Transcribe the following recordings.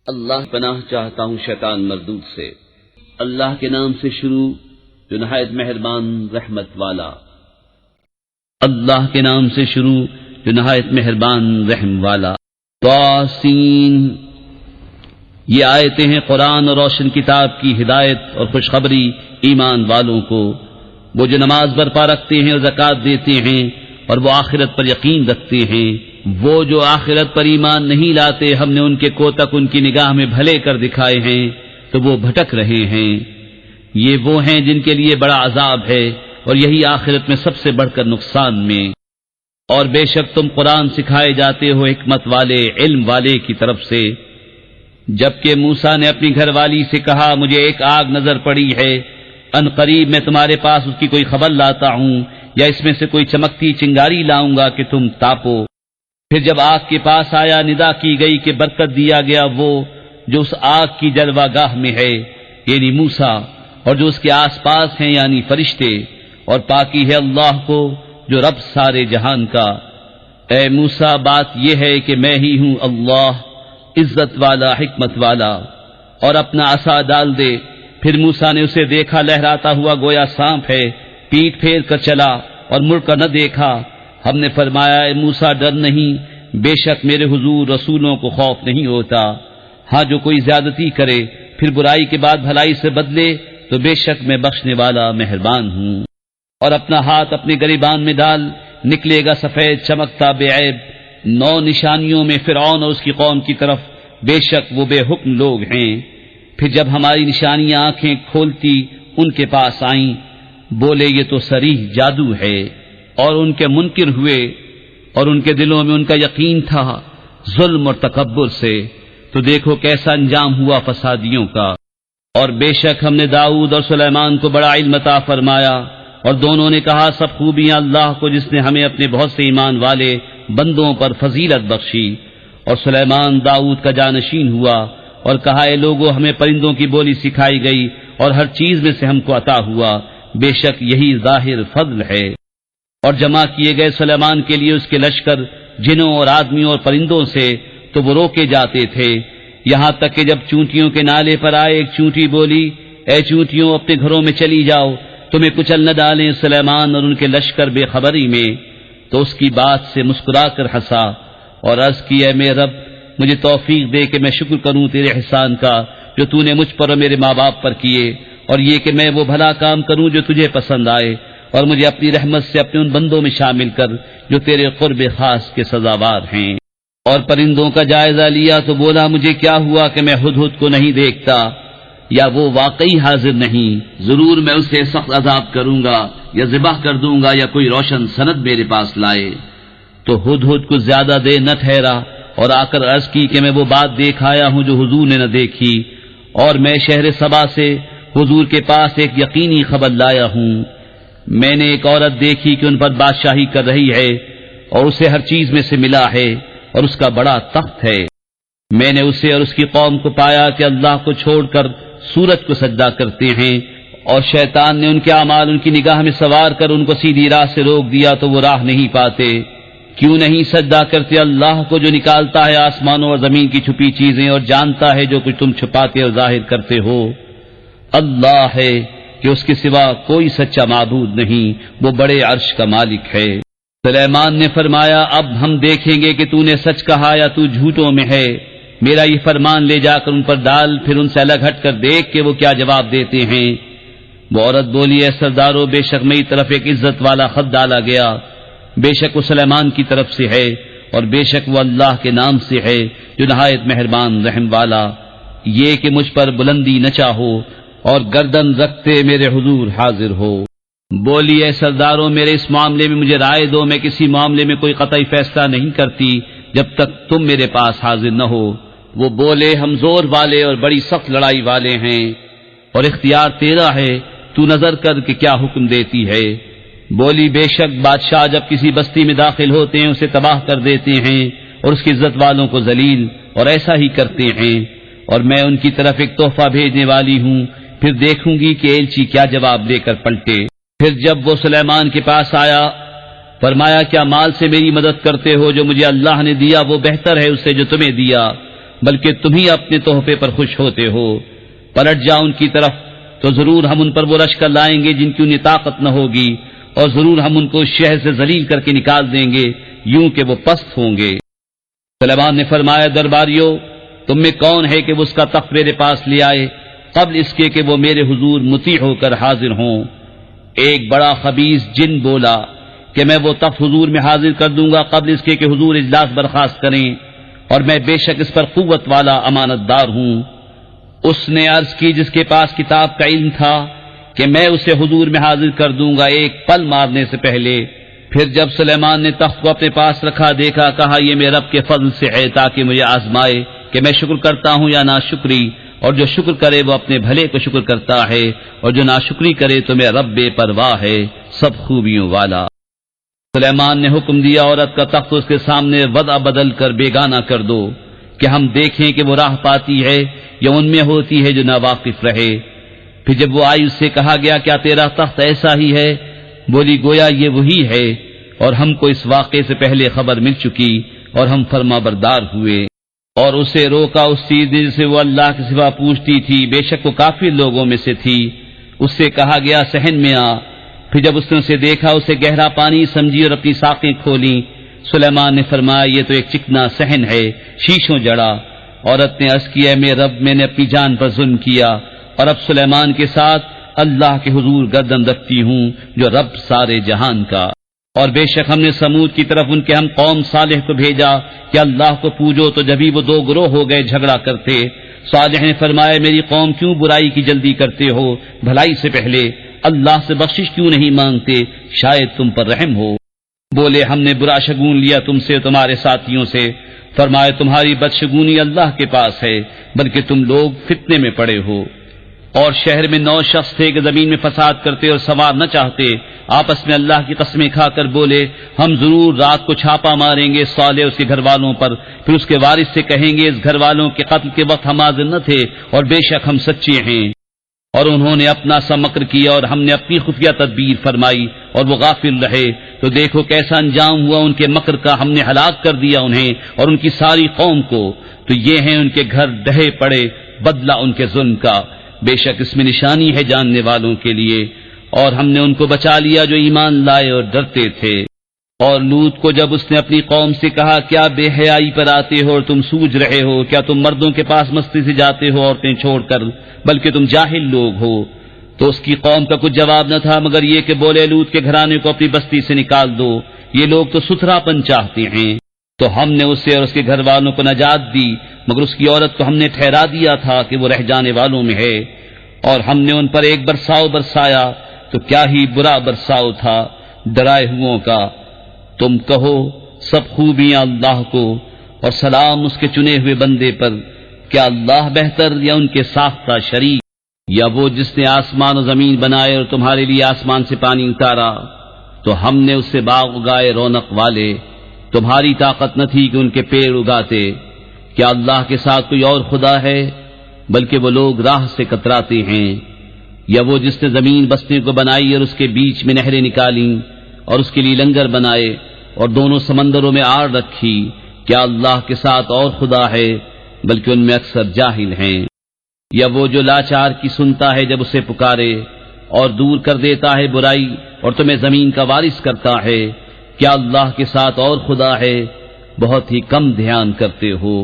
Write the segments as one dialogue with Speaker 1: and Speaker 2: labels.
Speaker 1: اللہ پناہ چاہتا ہوں شیطان مردود سے۔ اللہ کے نام سے شروع جو نہایت مہربان رحمت والا۔ اللہ کے نام سے شروع جو نہایت مہربان رحم والا۔ طاسین، یہ آیتیں ہیں قرآن اور روشن کتاب کی ہدایت اور خوشخبری ایمان والوں کو، وہ جو نماز برپا رکھتے ہیں اور زکوٰۃ دیتے ہیں اور وہ آخرت پر یقین رکھتے ہیں۔ وہ جو آخرت پر ایمان نہیں لاتے ہم نے ان کے کوتک ان کی نگاہ میں بھلے کر دکھائے ہیں تو وہ بھٹک رہے ہیں۔ یہ وہ ہیں جن کے لیے بڑا عذاب ہے اور یہی آخرت میں سب سے بڑھ کر نقصان میں۔ اور بے شک تم قرآن سکھائے جاتے ہو حکمت والے علم والے کی طرف سے۔ جبکہ موسیٰ نے اپنی گھر والی سے کہا مجھے ایک آگ نظر پڑی ہے، ان قریب میں تمہارے پاس اس کی کوئی خبر لاتا ہوں یا اس میں سے کوئی چمکتی چنگاری لاؤں گا کہ تم تاپو۔ پھر جب آگ کے پاس آیا ندا کی گئی کہ برکت دیا گیا وہ جو اس آگ کی جلوہ گاہ میں ہے یعنی موسیٰ، اور جو اس کے آس پاس ہیں یعنی فرشتے، اور پاکی ہے اللہ کو جو رب سارے جہان کا۔ اے موسیٰ بات یہ ہے کہ میں ہی ہوں اللہ، عزت والا حکمت والا، اور اپنا عصا ڈال دے۔ پھر موسیٰ نے اسے دیکھا لہراتا ہوا گویا سانپ ہے، پیٹ پھیر کر چلا اور مڑ کر نہ دیکھا۔ ہم نے فرمایا اے موسیٰ ڈر نہیں، بے شک میرے حضور رسولوں کو خوف نہیں ہوتا۔ ہاں جو کوئی زیادتی کرے پھر برائی کے بعد بھلائی سے بدلے تو بے شک میں بخشنے والا مہربان ہوں۔ اور اپنا ہاتھ اپنے گریبان میں ڈال، نکلے گا سفید چمکتا بے عیب 9 نشانیوں میں فرعون اور اس کی قوم کی طرف، بے شک وہ بے حکم لوگ ہیں۔ پھر جب ہماری نشانیاں آنکھیں کھولتی ان کے پاس آئیں، بولے یہ تو صریح جادو ہے، اور ان کے منکر ہوئے اور ان کے دلوں میں ان کا یقین تھا ظلم اور تکبر سے، تو دیکھو کیسا انجام ہوا فسادیوں کا۔ اور بے شک ہم نے داؤد اور سلیمان کو بڑا علم عطا فرمایا، اور دونوں نے کہا سب خوبیاں اللہ کو جس نے ہمیں اپنے بہت سے ایمان والے بندوں پر فضیلت بخشی۔ اور سلیمان داؤد کا جانشین ہوا اور کہا اے لوگو ہمیں پرندوں کی بولی سکھائی گئی اور ہر چیز میں سے ہم کو عطا ہوا، بے شک یہی ظاہر فضل ہے۔ اور جمع کیے گئے سلیمان کے لیے اس کے لشکر جنوں اور آدمیوں اور پرندوں سے تو وہ روکے جاتے تھے، یہاں تک کہ جب چونٹیوں کے نالے پر آئے ایک چونٹی بولی اے چونٹیوں اپنے گھروں میں چلی جاؤ، تمہیں کچل نہ ڈالیں سلیمان اور ان کے لشکر بے خبری میں۔ تو اس کی بات سے مسکرا کر ہنسا اور عرض کی اے میرے رب مجھے توفیق دے کہ میں شکر کروں تیرے احسان کا جو تو نے مجھ پر اور میرے ماں باپ پر کیے، اور یہ کہ میں وہ بھلا کام کروں جو تجھے پسند آئے، اور مجھے اپنی رحمت سے اپنے ان بندوں میں شامل کر جو تیرے قرب خاص کے سزاوار ہیں۔ اور پرندوں کا جائزہ لیا تو بولا مجھے کیا ہوا کہ میں ہدہد کو نہیں دیکھتا، یا وہ واقعی حاضر نہیں، ضرور میں اسے سخت عذاب کروں گا یا ذبح کر دوں گا یا کوئی روشن سند میرے پاس لائے۔ تو ہدہد کو زیادہ دیر نہ ٹھہرا اور آ کر عرض کی کہ میں وہ بات دیکھ آیا ہوں جو حضور نے نہ دیکھی، اور میں شہر سبا سے حضور کے پاس ایک یقینی خبر لایا ہوں۔ میں نے ایک عورت دیکھی کہ ان پر بادشاہی کر رہی ہے اور اسے ہر چیز میں سے ملا ہے اور اس کا بڑا تخت ہے۔ میں نے اسے اور اس کی قوم کو پایا کہ اللہ کو چھوڑ کر سورج کو سجدہ کرتے ہیں، اور شیطان نے ان کے اعمال ان کی نگاہ میں سوار کر ان کو سیدھی راہ سے روک دیا تو وہ راہ نہیں پاتے۔ کیوں نہیں سجدہ کرتے اللہ کو جو نکالتا ہے آسمانوں اور زمین کی چھپی چیزیں اور جانتا ہے جو کچھ تم چھپاتے اور ظاہر کرتے ہو۔ اللہ ہے کہ اس کے سوا کوئی سچا معبود نہیں، وہ بڑے عرش کا مالک ہے۔ سلیمان نے فرمایا اب ہم دیکھیں گے کہ تو نے سچ کہا یا تو جھوٹوں میں ہے، میرا یہ فرمان لے جا کر ان پر ڈال، پھر ان سے الگ ہٹ کر دیکھ کہ وہ کیا جواب دیتے ہیں۔ وہ عورت بولی اے سردارو بے شک میری طرف ایک عزت والا خط ڈالا گیا، بے شک وہ سلیمان کی طرف سے ہے اور بے شک وہ اللہ کے نام سے ہے جو نہایت مہربان رحم والا۔ یہ کہ مجھ پر بلندی نہ چاہو اور گردن رکھتے میرے حضور حاضر ہو۔ بولی اے سرداروں میرے اس معاملے میں مجھے رائے دو، میں کسی معاملے میں کوئی قطعی فیصلہ نہیں کرتی جب تک تم میرے پاس حاضر نہ ہو۔ وہ بولے ہم زور والے اور بڑی سخت لڑائی والے ہیں اور اختیار تیرا ہے، تو نظر کر کہ کیا حکم دیتی ہے۔ بولی بے شک بادشاہ جب کسی بستی میں داخل ہوتے ہیں اسے تباہ کر دیتے ہیں اور اس کی عزت والوں کو ذلیل، اور ایسا ہی کرتے ہیں، اور میں ان کی طرف ایک تحفہ بھیجنے والی ہوں، پھر دیکھوں گی کہ ایلچی کیا جواب دے کر پلٹے۔ پھر جب وہ سلیمان کے پاس آیا فرمایا کیا مال سے میری مدد کرتے ہو؟ جو مجھے اللہ نے دیا وہ بہتر ہے اس سے جو تمہیں دیا، بلکہ تم ہی اپنے تحفے پر خوش ہوتے ہو۔ پلٹ جاؤ ان کی طرف تو ضرور ہم ان پر وہ لشکر لائیں گے جن کی انہیں طاقت نہ ہوگی، اور ضرور ہم ان کو اس شہر سے ذلیل کر کے نکال دیں گے یوں کہ وہ پست ہوں گے۔ سلیمان نے فرمایا، درباریوں، تم میں کون ہے کہ وہ اس کا تخت میرے پاس لے آئے قبل اس کے کہ وہ میرے حضور مطیع ہو کر حاضر ہوں؟ ایک بڑا خبیث جن بولا کہ میں وہ تخت حضور میں حاضر کر دوں گا قبل اس کے کہ حضور اجلاس برخاست کریں، اور میں بے شک اس پر قوت والا امانت دار ہوں۔ اس نے عرض کی جس کے پاس کتاب کا علم تھا کہ میں اسے حضور میں حاضر کر دوں گا ایک پل مارنے سے پہلے۔ پھر جب سلیمان نے تخت کو اپنے پاس رکھا دیکھا، کہا یہ میرے رب کے فضل سے ہے تاکہ مجھے آزمائے کہ میں شکر کرتا ہوں یا ناشکری، اور جو شکر کرے وہ اپنے بھلے کو شکر کرتا ہے، اور جو ناشکری کرے تو میرا رب بے پرواہ ہے، سب خوبیوں والا۔ سلیمان نے حکم دیا، عورت کا تخت اس کے سامنے وضع بدل کر بیگانہ کر دو کہ ہم دیکھیں کہ وہ راہ پاتی ہے یا ان میں ہوتی ہے جو ناواقف رہے۔ پھر جب وہ آئی، اس سے کہا گیا کیا تیرا تخت ایسا ہی ہے؟ بولی گویا یہ وہی ہے، اور ہم کو اس واقعے سے پہلے خبر مل چکی اور ہم فرما بردار ہوئے۔ اور اسے روکا اس چیز نے جسے وہ اللہ کے سوا پوچھتی تھی، بے شک وہ کافر لوگوں میں سے تھی۔ اس سے کہا گیا صحن میں آ۔ پھر جب اس نے اسے دیکھا، اسے گہرا پانی سمجھی اور اپنی ساقیں کھولیں۔ سلیمان نے فرمایا یہ تو ایک چکنا صحن ہے، شیشوں جڑا۔ عورت نے عرض کیا، میرے رب، میں نے اپنی جان پر ظلم کیا، اور اب سلیمان کے ساتھ اللہ کے حضور گردن رکھتی ہوں جو رب سارے جہان کا۔ اور بے شک ہم نے سمود کی طرف ان کے ہم قوم صالح کو بھیجا کہ اللہ کو پوجو، تو جبھی وہ دو گروہ ہو گئے جھگڑا کرتے۔ صالح نے فرمایا، میری قوم کیوں برائی کی جلدی کرتے ہو؟ بھلائی سے پہلے اللہ سے بخشش کیوں نہیں مانگتے؟ شاید تم پر رحم ہو۔ بولے، ہم نے برا شگون لیا تم سے تمہارے ساتھیوں سے۔ فرمائے، تمہاری بدشگونی اللہ کے پاس ہے، بلکہ تم لوگ فتنے میں پڑے ہو۔ اور شہر میں 9 شخص تھے کہ زمین میں فساد کرتے اور سوار نہ چاہتے، آپس میں اللہ کی قسمیں کھا کر بولے، ہم ضرور رات کو چھاپا ماریں گے صالح اس کے گھر والوں پر، پھر اس کے وارث سے کہیں گے اس گھر والوں کے قتل کے وقت ہم حاضر نہ تھے، اور بے شک ہم سچے ہیں۔ اور انہوں نے اپنا سا مکر کیا اور ہم نے اپنی خفیہ تدبیر فرمائی، اور وہ غافل رہے، تو دیکھو کیسا انجام ہوا ان کے مکر کا، ہم نے ہلاک کر دیا انہیں اور ان کی ساری قوم کو۔ تو یہ ہیں ان کے گھر ڈھہے پڑے، بدلہ ان کے ظلم کا، بے شک اس میں نشانی ہے جاننے والوں کے لیے۔ اور ہم نے ان کو بچا لیا جو ایمان لائے اور ڈرتے تھے۔ اور لوط کو جب اس نے اپنی قوم سے کہا، کیا بے حیائی پر آتے ہو اور تم سوج رہے ہو؟ کیا تم مردوں کے پاس مستی سے جاتے ہو عورتیں چھوڑ کر؟ بلکہ تم جاہل لوگ ہو۔ تو اس کی قوم کا کچھ جواب نہ تھا مگر یہ کہ بولے، لوط کے گھرانے کو اپنی بستی سے نکال دو، یہ لوگ تو ستھرا پن چاہتے ہیں۔ تو ہم نے اسے اور اس کے گھر والوں کو نجات دی، مگر اس کی عورت کو ہم نے ٹھہرا دیا تھا کہ وہ رہ جانے والوں میں ہے۔ اور ہم نے ان پر ایک برساؤ برسایا، تو کیا ہی برا برساؤ تھا ڈرائے ہوئوں کا۔ تم کہو سب خوبیاں اللہ کو، اور سلام اس کے چنے ہوئے بندے پر۔ کیا اللہ بہتر یا ان کے ساختہ شریک؟ یا وہ جس نے آسمان و زمین بنائے اور تمہارے لیے آسمان سے پانی اتارا، تو ہم نے اس سے باغ اگائے رونق والے، تمہاری طاقت نہ تھی کہ ان کے پیڑ اگاتے۔ کیا اللہ کے ساتھ کوئی اور خدا ہے؟ بلکہ وہ لوگ راہ سے کتراتے ہیں۔ یا وہ جس نے زمین بسنے کو بنائی اور اس کے بیچ میں نہریں نکالیں اور اس کے لیے لنگر بنائے اور دونوں سمندروں میں آڑ رکھی، کیا اللہ کے ساتھ اور خدا ہے؟ بلکہ ان میں اکثر جاہل ہیں۔ یا وہ جو لاچار کی سنتا ہے جب اسے پکارے اور دور کر دیتا ہے برائی اور تمہیں زمین کا وارث کرتا ہے، کیا اللہ کے ساتھ اور خدا ہے؟ بہت ہی کم دھیان کرتے ہو۔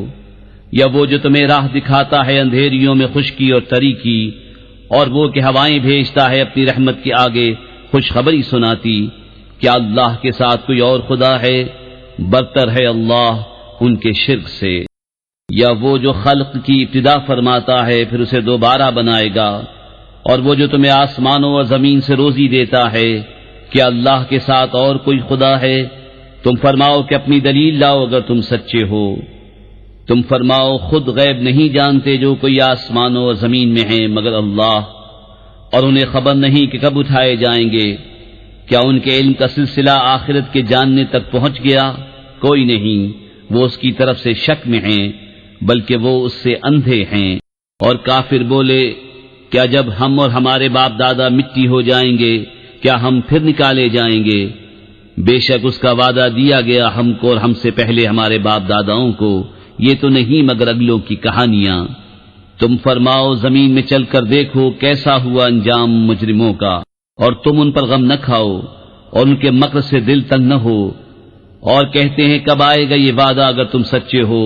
Speaker 1: یا وہ جو تمہیں راہ دکھاتا ہے اندھیریوں میں خشکی اور تریکی، اور وہ کہ ہوائیں بھیجتا ہے اپنی رحمت کے آگے خوشخبری سناتی، کیا اللہ کے ساتھ کوئی اور خدا ہے؟ برتر ہے اللہ ان کے شرک سے۔ یا وہ جو خلق کی ابتدا فرماتا ہے پھر اسے دوبارہ بنائے گا، اور وہ جو تمہیں آسمانوں اور زمین سے روزی دیتا ہے، کیا اللہ کے ساتھ اور کوئی خدا ہے؟ تم فرماؤ کہ اپنی دلیل لاؤ اگر تم سچے ہو۔ تم فرماؤ خود غیب نہیں جانتے جو کوئی آسمانوں اور زمین میں ہیں مگر اللہ، اور انہیں خبر نہیں کہ کب اٹھائے جائیں گے۔ کیا ان کے علم کا سلسلہ آخرت کے جاننے تک پہنچ گیا؟ کوئی نہیں، وہ اس کی طرف سے شک میں ہیں، بلکہ وہ اس سے اندھے ہیں۔ اور کافر بولے، کیا جب ہم اور ہمارے باپ دادا مٹی ہو جائیں گے کیا ہم پھر نکالے جائیں گے؟ بے شک اس کا وعدہ دیا گیا ہم کو اور ہم سے پہلے ہمارے باپ داداؤں کو، یہ تو نہیں مگر اگلوں کی کہانیاں۔ تم فرماؤ زمین میں چل کر دیکھو کیسا ہوا انجام مجرموں کا، اور تم ان پر غم نہ کھاؤ اور ان کے مکر سے دل تنگ نہ ہو، اور کہتے ہیں کب آئے گا یہ وعدہ اگر تم سچے ہو۔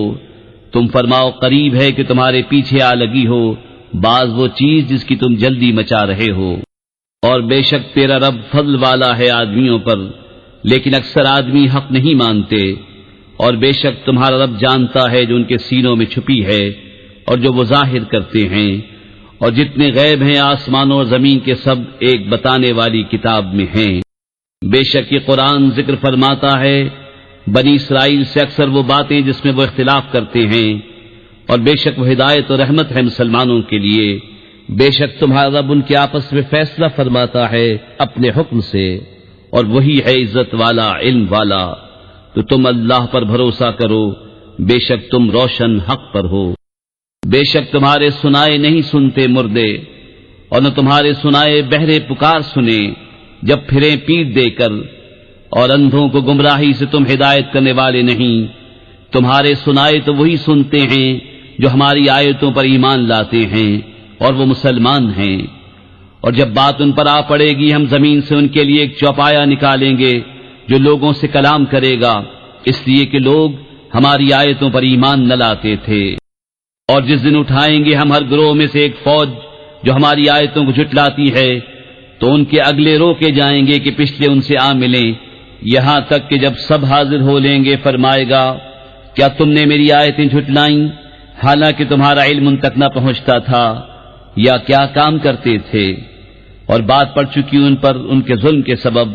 Speaker 1: تم فرماؤ قریب ہے کہ تمہارے پیچھے آ لگی ہو بعض وہ چیز جس کی تم جلدی مچا رہے ہو۔ اور بے شک تیرا رب فضل والا ہے آدمیوں پر، لیکن اکثر آدمی حق نہیں مانتے۔ اور بے شک تمہارا رب جانتا ہے جو ان کے سینوں میں چھپی ہے اور جو وہ ظاہر کرتے ہیں، اور جتنے غیب ہیں آسمانوں اور زمین کے سب ایک بتانے والی کتاب میں ہیں۔ بے شک یہ قرآن ذکر فرماتا ہے بنی اسرائیل سے اکثر وہ باتیں جس میں وہ اختلاف کرتے ہیں، اور بے شک وہ ہدایت و رحمت ہے مسلمانوں کے لیے۔ بے شک تمہارا رب ان کے آپس میں فیصلہ فرماتا ہے اپنے حکم سے، اور وہی ہے عزت والا علم والا۔ تو تم اللہ پر بھروسہ کرو، بے شک تم روشن حق پر ہو۔ بے شک تمہارے سنائے نہیں سنتے مردے، اور نہ تمہارے سنائے بہرے پکار سنے جب پھریں پیٹ دے کر، اور اندھوں کو گمراہی سے تم ہدایت کرنے والے نہیں۔ تمہارے سنائے تو وہی سنتے ہیں جو ہماری آیتوں پر ایمان لاتے ہیں اور وہ مسلمان ہیں۔ اور جب بات ان پر آ پڑے گی ہم زمین سے ان کے لیے ایک چوپایا نکالیں گے جو لوگوں سے کلام کرے گا، اس لیے کہ لوگ ہماری آیتوں پر ایمان نہ لاتے تھے۔ اور جس دن اٹھائیں گے ہم ہر گروہ میں سے ایک فوج جو ہماری آیتوں کو جھٹلاتی ہے، تو ان کے اگلے روکے جائیں گے کہ پچھلے ان سے آ ملیں، یہاں تک کہ جب سب حاضر ہو لیں گے فرمائے گا کیا تم نے میری آیتیں جھٹلائیں حالانکہ تمہارا علم ان تک نہ پہنچتا تھا، یا کیا کام کرتے تھے؟ اور بات پڑ چکی ان پر ان کے ظلم کے سبب،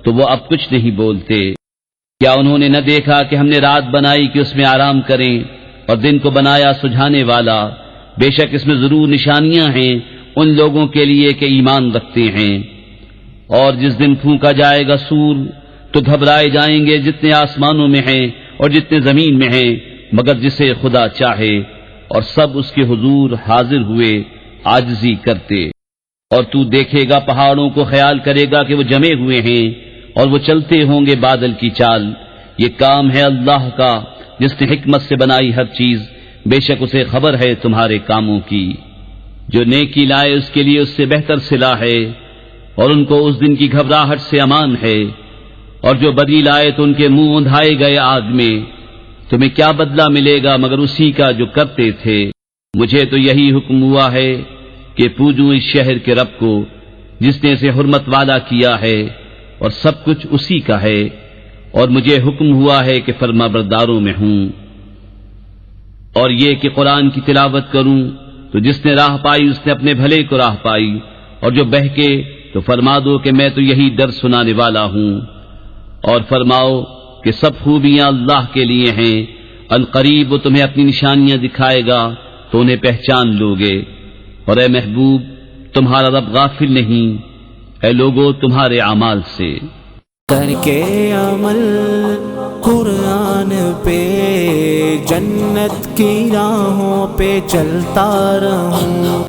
Speaker 1: تو وہ اب کچھ نہیں بولتے۔ کیا انہوں نے نہ دیکھا کہ ہم نے رات بنائی کہ اس میں آرام کریں اور دن کو بنایا سجھانے والا؟ بے شک اس میں ضرور نشانیاں ہیں ان لوگوں کے لیے کہ ایمان رکھتے ہیں۔ اور جس دن پھونکا جائے گا سور تو گھبرائے جائیں گے جتنے آسمانوں میں ہیں اور جتنے زمین میں ہیں مگر جسے خدا چاہے، اور سب اس کے حضور حاضر ہوئے عاجزی کرتے۔ اور تو دیکھے گا پہاڑوں کو خیال کرے گا کہ وہ جمے ہوئے ہیں اور وہ چلتے ہوں گے بادل کی چال۔ یہ کام ہے اللہ کا جس نے حکمت سے بنائی ہر چیز، بے شک اسے خبر ہے تمہارے کاموں کی۔ جو نیکی لائے اس کے لیے اس سے بہتر صلہ ہے، اور ان کو اس دن کی گھبراہٹ سے امان ہے، اور جو بدی لائے تو ان کے منہ اندھائے گئے آگ میں۔ تمہیں کیا بدلہ ملے گا مگر اسی کا جو کرتے تھے۔ مجھے تو یہی حکم ہوا ہے کہ پوجوں اس شہر کے رب کو جس نے اسے حرمت والا کیا ہے، اور سب کچھ اسی کا ہے، اور مجھے حکم ہوا ہے کہ فرما برداروں میں ہوں۔ اور یہ کہ قرآن کی تلاوت کروں تو جس نے راہ پائی اس نے اپنے بھلے کو راہ پائی، اور جو بہکے تو فرما دو کہ میں تو یہی در سنانے والا ہوں۔ اور فرماؤ کہ سب خوبیاں اللہ کے لیے ہیں، عنقریب وہ تمہیں اپنی نشانیاں دکھائے گا تو انہیں پہچان لوگے۔ اور اے محبوب تمہارا رب غافل نہیں اے لوگو تمہارے اعمال سے۔
Speaker 2: کر کے عمل قرآن پہ جنت کی راہوں پہ چلتا رہوں،